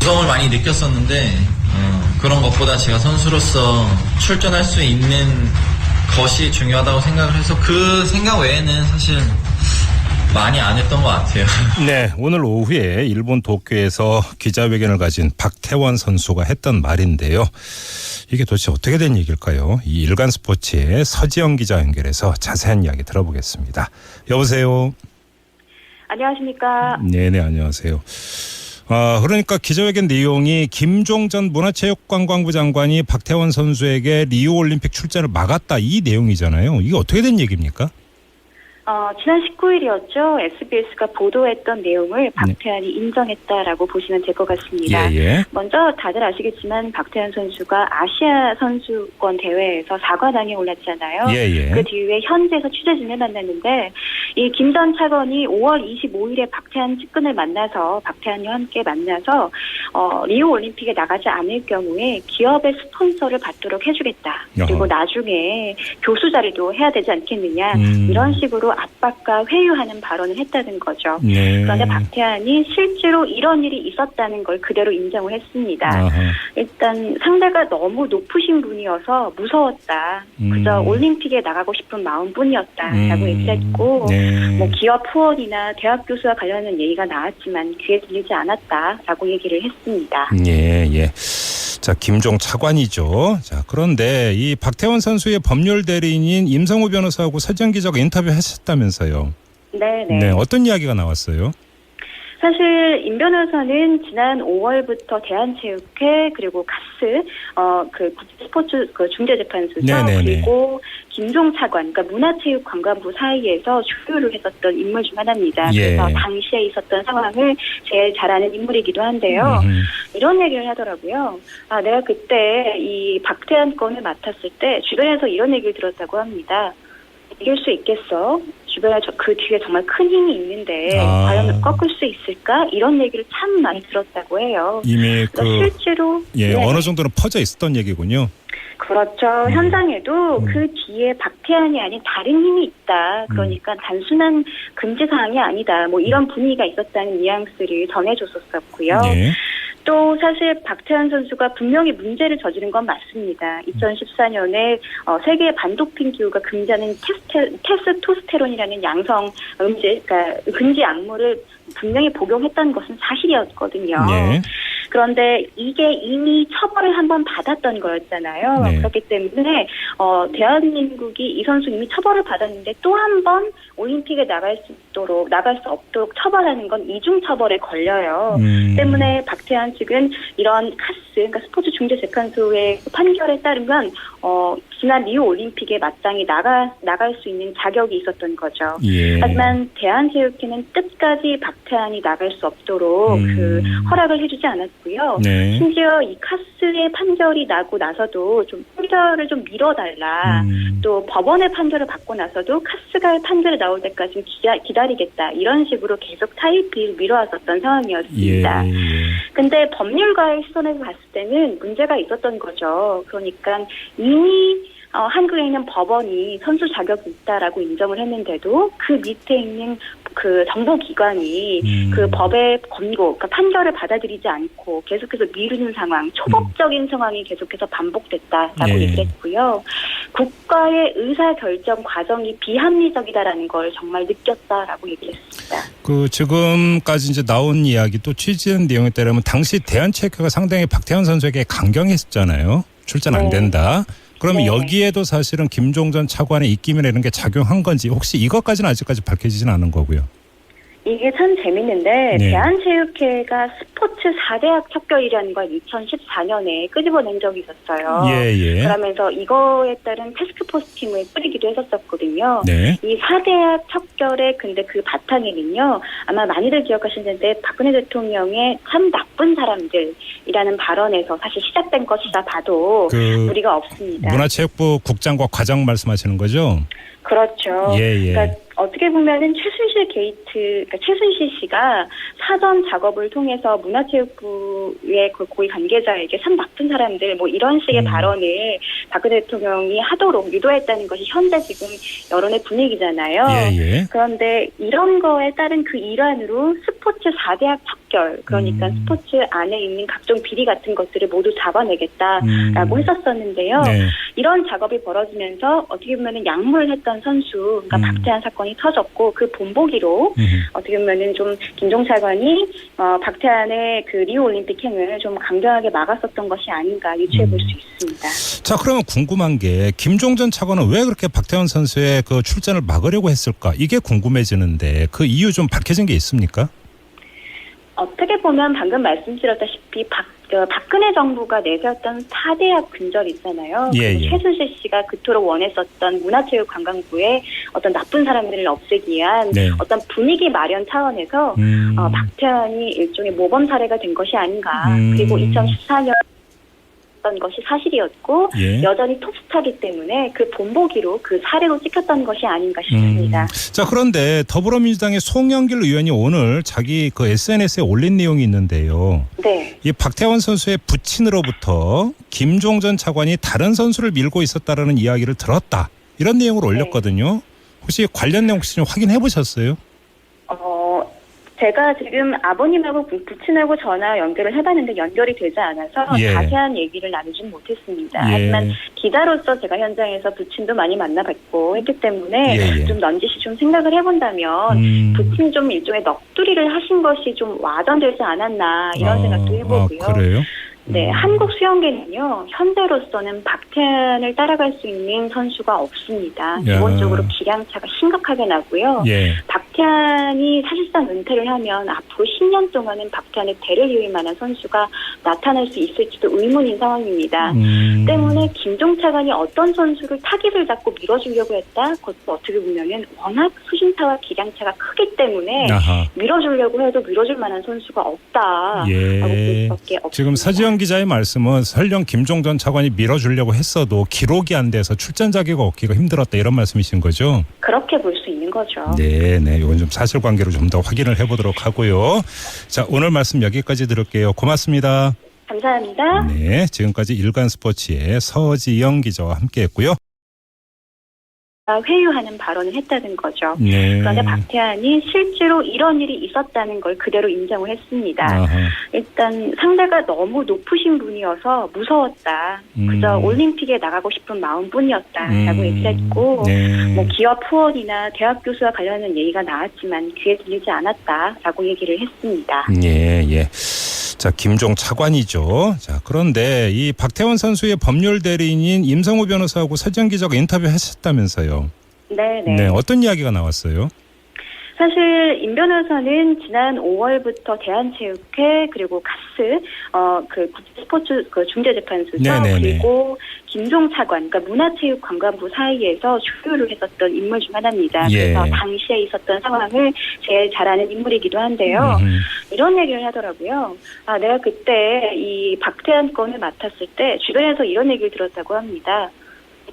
무서움을 많이 느꼈었는데 그런 것보다 제가 선수로서 출전할 수 있는 것이 중요하다고 생각을 해서 그 생각 외에는 사실 많이 안 했던 것 같아요. 네, 오늘 오후에 일본 도쿄에서 기자회견을 가진 박태원 선수가 했던 말인데요. 이게 도대체 어떻게 된 얘기일까요? 이 일간스포츠의 서지영 기자 연결해서 자세한 이야기 들어보겠습니다. 여보세요. 안녕하십니까. 네네, 안녕하세요. 그러니까 기자회견 내용이 김종 전 문화체육관광부 장관이 박태원 선수에게 리우올림픽 출전을 막았다, 이 내용이잖아요. 이게 어떻게 된 얘기입니까? 지난 19일이었죠. SBS가 보도했던 내용을 박태환이 인정했다라고 보시면 될 것 같습니다. 예. 먼저 다들 아시겠지만 박태환 선수가 아시아 선수권 대회에서 4관왕에 올랐잖아요. 예. 그 뒤에 현지에서 취재진을 만났는데 이 김 전 차관이 5월 25일에 박태환 측근을 만나서 박태환과 함께 만나서 리우 올림픽에 나가지 않을 경우에 기업의 스폰서를 받도록 해주겠다. 그리고 나중에 교수 자리도 해야 되지 않겠느냐. 이런 식으로 압박과 회유하는 발언을 했다는 거죠. 네. 그런데 박태환이 실제로 이런 일이 있었다는 걸 그대로 인정을 했습니다. 아하. 일단 상대가 너무 높으신 분이어서 무서웠다. 그저 올림픽에 나가고 싶은 마음뿐이었다라고 얘기를 했고 네. 뭐 기업 후원이나 대학 교수와 관련된 얘기가 나왔지만 귀에 들리지 않았다라고 얘기를 했습니다. 예. 자, 김종 차관이죠. 자, 그런데 이 박태원 선수의 법률 대리인인 임성우 변호사하고 서지영 기자가 인터뷰하셨다면서요. 네. 어떤 이야기가 나왔어요? 사실 임 변호사는 지난 5월부터 대한체육회 그리고 카스 그 스포츠 그 중재재판소죠. 네네네. 그리고 김종 차관, 그러니까 문화체육관광부 사이에서 주류를 했었던 인물 중 하나입니다. 예. 그래서 당시에 있었던 상황을 제일 잘 아는 인물이기도 한데요. 이런 얘기를 하더라고요. 내가 그때 이 박태환 건을 맡았을 때 주변에서 이런 얘기를 들었다고 합니다. 이길 수 있겠어? 주변에 그 뒤에 정말 큰 힘이 있는데 과연 꺾을 수 있을까? 이런 얘기를 참 많이 들었다고 해요. 이미 실제로 어느 정도는 퍼져 있었던 얘기군요. 그렇죠. 현장에도 그 뒤에 박태환이 아닌 다른 힘이 있다. 그러니까 단순한 금지 사항이 아니다. 뭐 이런 분위기가 있었다는 뉘앙스를 전해줬었고요. 네. 또 사실 박태환 선수가 분명히 문제를 저지른 건 맞습니다. 2014년에 세계 반도핑 기구가 금지하는 테스토스테론이라는 양성 음질, 그러니까 금지 약물을 분명히 복용했다는 것은 사실이었거든요. 네. 그런데 이게 이미 처벌을 한번 받았던 거였잖아요. 네. 그렇기 때문에 대한민국이 이 선수 이미 처벌을 받았는데 또 한 번 올림픽에 나갈 수 없도록 처벌하는 건 이중 처벌에 걸려요. 때문에 박태환 측은 이런 카스, 그러니까 스포츠 중재재판소의 판결에 따르면 지난 리우 올림픽에 마땅히 나갈 수 있는 자격이 있었던 거죠. 예. 하지만 대한체육회는 끝까지 박태환이 나갈 수 없도록 그 허락을 해주지 않았고요. 네. 심지어 이 카스의 판결이 나고 나서도 좀 판결을 좀 미뤄달라. 또 법원의 판결을 받고 나서도 카스가 판결이 나올 때까지 기다리겠다. 이런 식으로 계속 타입을 미뤄왔었던 상황이었습니다. 근데 법률가의 시선에서 봤을 때는 문제가 있었던 거죠. 그러니까 이미 한국에 있는 법원이 선수 자격이 있다라고 인정을 했는데도 그 밑에 있는 그 정보기관이 그 법의 권고, 그러니까 판결을 받아들이지 않고 계속해서 미루는 상황, 초법적인 상황이 계속해서 반복됐다라고 얘기를 했고요. 국가의 의사결정 과정이 비합리적이다라는 걸 정말 느꼈다라고 얘기를 했습니다. 지금까지 이제 나온 이야기 또 취재한 내용에 따르면 당시 대한체육회가 상당히 박태환 선수에게 강경했었잖아요. 출전 안 된다. 그러면 여기에도 사실은 김종 전 차관의 입김이나 이런 게 작용한 건지 혹시 이것까지는 아직까지 밝혀지지는 않은 거고요. 이게 참 재밌는데 대한체육회가 스포츠 4대학 척결이라는 걸 2014년에 끄집어낸 적이 있었어요. 그러면서 이거에 따른 태스크포스 팀을 꾸리기도 했었거든요. 이 4대학 척결의 근데 그 바탕에는요. 아마 많이들 기억하시는데 박근혜 대통령의 참 나쁜 사람들이라는 발언에서 사실 시작된 것이다 봐도 무리가 없습니다. 문화체육부 국장과 과장 말씀하시는 거죠? 그렇죠. 그러니까 어떻게 보면은 최순실 게이트, 그러니까 최순실 씨가 사전 작업을 통해서 문화체육부의 그 고위 관계자에게 참 나쁜 사람들 뭐 이런 식의 발언을 박근혜 대통령이 하도록 유도했다는 것이 현재 지금 여론의 분위기잖아요. 예. 그런데 이런 거에 따른 그 일환으로 스포츠 4대학 척결, 그러니까 스포츠 안에 있는 각종 비리 같은 것들을 모두 잡아내겠다라고 했었었는데요. 네. 이런 작업이 벌어지면서 어떻게 보면은 양무를 했던 선수, 그러니까 박태환 사건이 터졌고 그 본보기로 어떻게 보면은 좀 김종 차관이 박태환의 그 리우 올림픽 행을 좀 강경하게 막았었던 것이 아닌가 유추해 볼 수 있습니다. 자, 그러면 궁금한 게 김종전 차관은 왜 그렇게 박태환 선수의 그 출전을 막으려고 했을까? 이게 궁금해지는데 그 이유 좀 밝혀진 게 있습니까? 어떻게 보면 방금 말씀드렸다시피 박근혜 정부가 내세웠던 4대학 근절 있잖아요. 예. 최순실 씨가 그토록 원했었던 문화체육관광부의 어떤 나쁜 사람들을 없애기 위한 네. 어떤 분위기 마련 차원에서 박태환이 일종의 모범 사례가 된 것이 아닌가. 그리고 2014년 던 것이 사실이었고 예. 여전히 톱스타기 때문에 그 본보기로 그 사례로 찍혔던 것이 아닌가 싶습니다. 자, 그런데 더불어민주당의 송영길 의원이 오늘 자기 그 SNS에 올린 내용이 있는데요. 네. 이 박태환 선수의 부친으로부터 김종전 차관이 다른 선수를 밀고 있었다라는 이야기를 들었다. 이런 내용을 올렸거든요. 혹시 관련 내용 혹시 좀 확인해 보셨어요? 제가 지금 아버님하고 부친하고 전화 연결을 해봤는데 연결이 되지 않아서 예. 자세한 얘기를 나누진 못했습니다. 예. 하지만 기자로서 제가 현장에서 부친도 많이 만나봤고 했기 때문에 예. 좀 넌지시 좀 생각을 해본다면 부친이 좀 일종의 넋두리를 하신 것이 좀 와전되지 않았나 이런 생각도 해보고요. 그래요? 네, 한국 수영계는요, 현재로서는 박태환을 따라갈 수 있는 선수가 없습니다. 야. 기본적으로 기량차가 심각하게 나고요. 예. 박태환이 사실상 은퇴를 하면 앞으로 10년 동안은 박태환의 대를 이을 만한 선수가 나타날 수 있을지도 의문인 상황입니다. 때문에 김종 차관이 어떤 선수를 타깃을 잡고 밀어주려고 했다? 그것도 어떻게 보면은 워낙 수신차와 기량차가 크기 때문에 아하. 밀어주려고 해도 밀어줄 만한 선수가 없다. 예. 라고 볼 수밖에 없습니다. 지금 서지영 기자의 말씀은 설령 김종전 차관이 밀어주려고 했어도 기록이 안 돼서 출전 자격이 얻기가 힘들었다 이런 말씀이신 거죠? 그렇게 볼 수 있는 거죠. 네. 이건 좀 사실관계로 좀 더 확인을 해보도록 하고요. 자, 오늘 말씀 여기까지 들을게요. 고맙습니다. 감사합니다. 네, 지금까지 일간스포츠의 서지영 기자와 함께했고요. 회유하는 발언을 했다는 거죠. 네. 그런데 박태환이 실제로 이런 일이 있었다는 걸 그대로 인정을 했습니다. 아하. 일단 상대가 너무 높으신 분이어서 무서웠다. 그저 올림픽에 나가고 싶은 마음뿐이었다라고 얘기했고 네. 뭐 기업 후원이나 대학 교수와 관련된 얘기가 나왔지만 귀에 들리지 않았다라고 얘기를 했습니다. 예. 자, 김종 차관이죠. 자, 그런데 이 박태환 선수의 법률 대리인인 임성우 변호사하고 서지영 기자가 인터뷰하셨다면서요. 네. 어떤 이야기가 나왔어요? 사실 임 변호사는 지난 5월부터 대한체육회 그리고 카스 그 스포츠 그 중재재판소죠. 네네네. 그리고 김종 차관 그러니까 문화체육관광부 사이에서 주류를 했었던 인물 중 하나입니다. 예. 그래서 당시에 있었던 상황을 제일 잘 아는 인물이기도 한데요. 이런 얘기를 하더라고요. 내가 그때 이 박태환 건을 맡았을 때 주변에서 이런 얘기를 들었다고 합니다.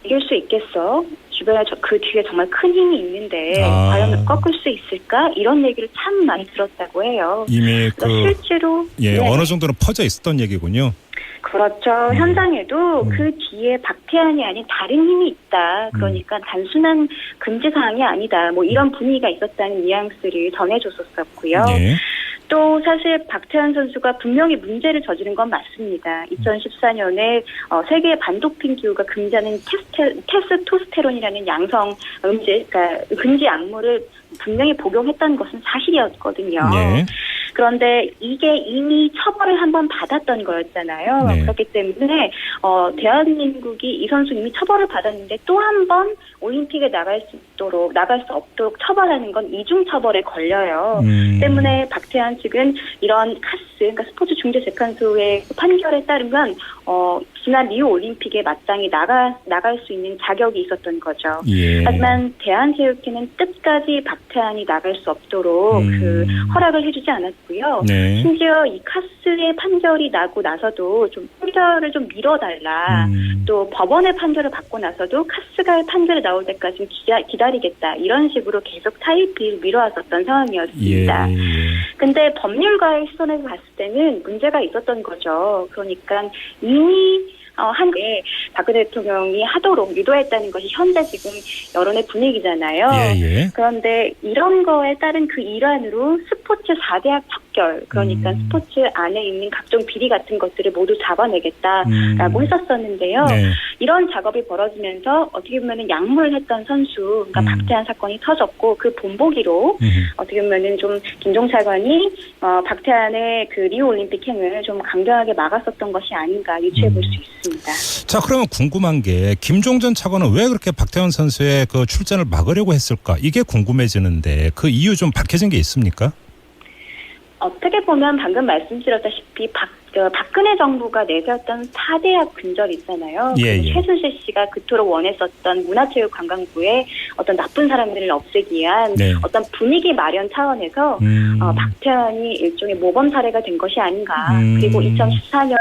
이길 수 있겠어? 주변에 그 뒤에 정말 큰 힘이 있는데 과연 꺾을 수 있을까? 이런 얘기를 참 많이 들었다고 해요. 이미 실제로 네. 어느 정도는 퍼져 있었던 얘기군요. 그렇죠. 현장에도 그 뒤에 박태환이 아닌 다른 힘이 있다. 그러니까 단순한 금지 사항이 아니다. 뭐 이런 분위기가 있었다는 뉘앙스를 전해줬었고요. 네. 또 사실 박태환 선수가 분명히 문제를 저지른 건 맞습니다. 2014년에 세계 반도핑 기구가 금지하는 테스토스테론이라는 양성 음질, 그러니까 금지 약물을 분명히 복용했다는 것은 사실이었거든요. 네. 그런데 이게 이미 처벌을 한번 받았던 거였잖아요. 네. 그렇기 때문에 대한민국이 이 선수 이미 처벌을 받았는데 또 한 번 올림픽에 나갈 수 없도록 처벌하는 건 이중 처벌에 걸려요. 때문에 박태환 측은 이런 카스, 그러니까 스포츠 중재재판소의 판결에 따르면 지난 리우 올림픽에 마땅히 나갈 수 있는 자격이 있었던 거죠. 예. 하지만 대한체육회는 끝까지 박태환이 나갈 수 없도록 그 허락을 해주지 않았고요. 네. 심지어 이 카스의 판결이 나고 나서도 좀 판결을 좀 미뤄달라. 또 법원의 판결을 받고 나서도 카스가 판결이 나올 때까지 기다리겠다. 이런 식으로 계속 타이피를 미뤄왔었던 상황이었습니다. 예. 근데 법률가의 시선에서 봤을 때는 문제가 있었던 거죠. 그러니까 이미 한국에 박근혜 대통령이 하도록 유도했다는 것이 현재 지금 여론의 분위기잖아요. 예. 그런데 이런 거에 따른 그 일환으로 스포츠 4대학 척결, 그러니까 스포츠 안에 있는 각종 비리 같은 것들을 모두 잡아내겠다라고 했었었는데요. 네. 이런 작업이 벌어지면서 어떻게 보면 양보를 했던 선수, 그러니까 박태환 사건이 터졌고 그 본보기로 어떻게 보면 좀 김종차관이 박태환의 그 리우 올림픽 행을 좀 강경하게 막았었던 것이 아닌가 유추해 볼 수 있습니다. 자, 그러면 궁금한 게 김종전 차관은 왜 그렇게 박태환 선수의 그 출전을 막으려고 했을까? 이게 궁금해지는데 그 이유 좀 밝혀진 게 있습니까? 어떻게 보면 방금 말씀드렸다시피 박근혜 정부가 내세웠던 4대학 근절 있잖아요. 예. 최순실 씨가 그토록 원했었던 문화체육관광부의 어떤 나쁜 사람들을 없애기 위한 네. 어떤 분위기 마련 차원에서 박태환이 일종의 모범 사례가 된 것이 아닌가. 그리고 2014년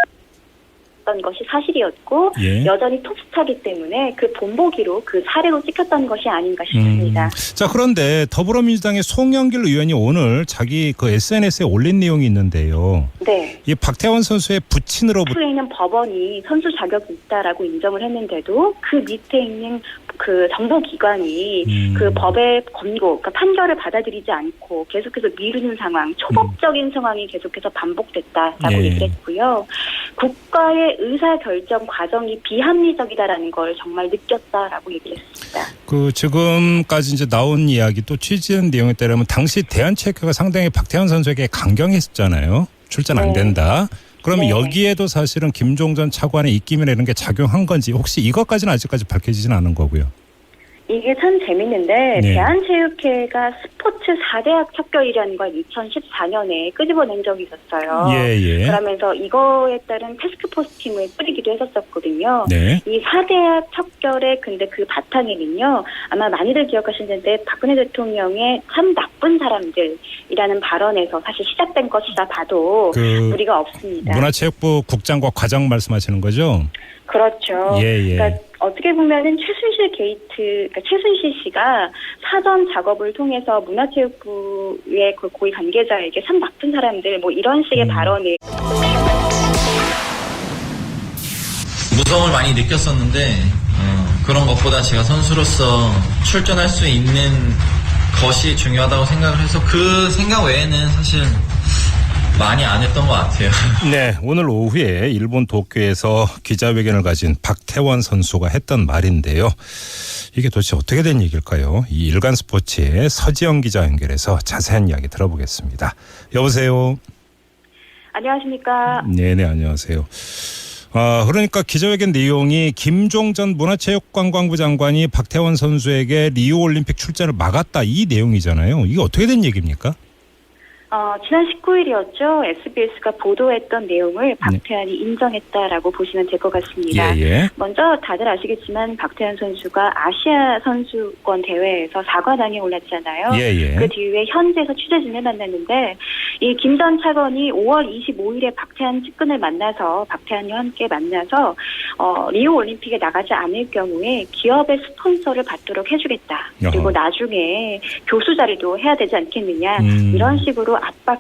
것이 사실이었고 예. 여전히 톱스타기 때문에 그 본보기로 그 사례로 찍혔던 것이 아닌가 싶습니다. 자, 그런데 더불어민주당의 송영길 의원이 오늘 자기 그 SNS에 올린 내용이 있는데요. 네. 이 박태환 선수의 부친으로부터 후에 있는 법원이 선수 자격이 있다라고 인정을 했는데도 그 밑에 있는 그 정보기관이 그 법의 권고, 그러니까 판결을 받아들이지 않고 계속해서 미루는 상황, 초법적인 상황이 계속해서 반복됐다라고 예. 얘기를 했고요. 국가의 의사결정 과정이 비합리적이다라는 걸 정말 느꼈다라고 얘기를 했습니다. 그 지금까지 이제 나온 이야기 또 취재한 내용에 따르면 당시 대한체육회가 상당히 박태환 선수에게 강경했었잖아요. 출전 안 된다. 그러면 네. 여기에도 사실은 김종전 차관의 입김이나 이런 게 작용한 건지 혹시 이것까지는 아직까지 밝혀지진 않은 거고요. 이게 참 재밌는데 네. 대한체육회가 스포츠 4대학 척결이라는 걸 2014년에 끄집어낸 적이 있었어요. 예. 그러면서 이거에 따른 태스크포스 팀을 꾸리기도 했었거든요. 네. 이 4대학 척결의 근데 그 바탕에는요. 아마 많이들 기억하실 텐데 박근혜 대통령의 참 나쁜 사람들이라는 발언에서 사실 시작된 것이다 봐도 그 무리가 없습니다. 문화체육부 국장과 과장 말씀하시는 거죠? 그렇죠. 예. 그러니까 어떻게 보면은 최순실 게이트, 그러니까 최순실 씨가 사전 작업을 통해서 문화체육부의 그 고위 관계자에게 참 나쁜 사람들 뭐 이런 식의 발언을 무서움을 많이 느꼈었는데 그런 것보다 제가 선수로서 출전할 수 있는 것이 중요하다고 생각을 해서 그 생각 외에는 사실 많이 안 했던 것 같아요. 네, 오늘 오후에 일본 도쿄에서 기자회견을 가진 박태환 선수가 했던 말인데요. 이게 도대체 어떻게 된 얘기일까요? 이 일간스포츠의 서지영 기자 연결해서 자세한 이야기 들어보겠습니다. 여보세요. 안녕하십니까? 네네, 안녕하세요. 그러니까 기자회견 내용이 김종전 문화체육관광부 장관이 박태환 선수에게 리우올림픽 출전을 막았다 이 내용이잖아요. 이게 어떻게 된 얘기입니까? 지난 19일이었죠. SBS가 보도했던 내용을 박태환이 인정했다라고 보시면 될 것 같습니다. 예. 먼저 다들 아시겠지만 박태환 선수가 아시아 선수권 대회에서 4관왕에 올랐잖아요. 예. 그 뒤에 현지에서 취재진을 만났는데 이 김 전 차관이 5월 25일에 박태환 측근을 만나서 박태환과 함께 만나서 리우 올림픽에 나가지 않을 경우에 기업의 스폰서를 받도록 해주겠다. 그리고 나중에 교수 자리도 해야 되지 않겠느냐. 이런 식으로 압박과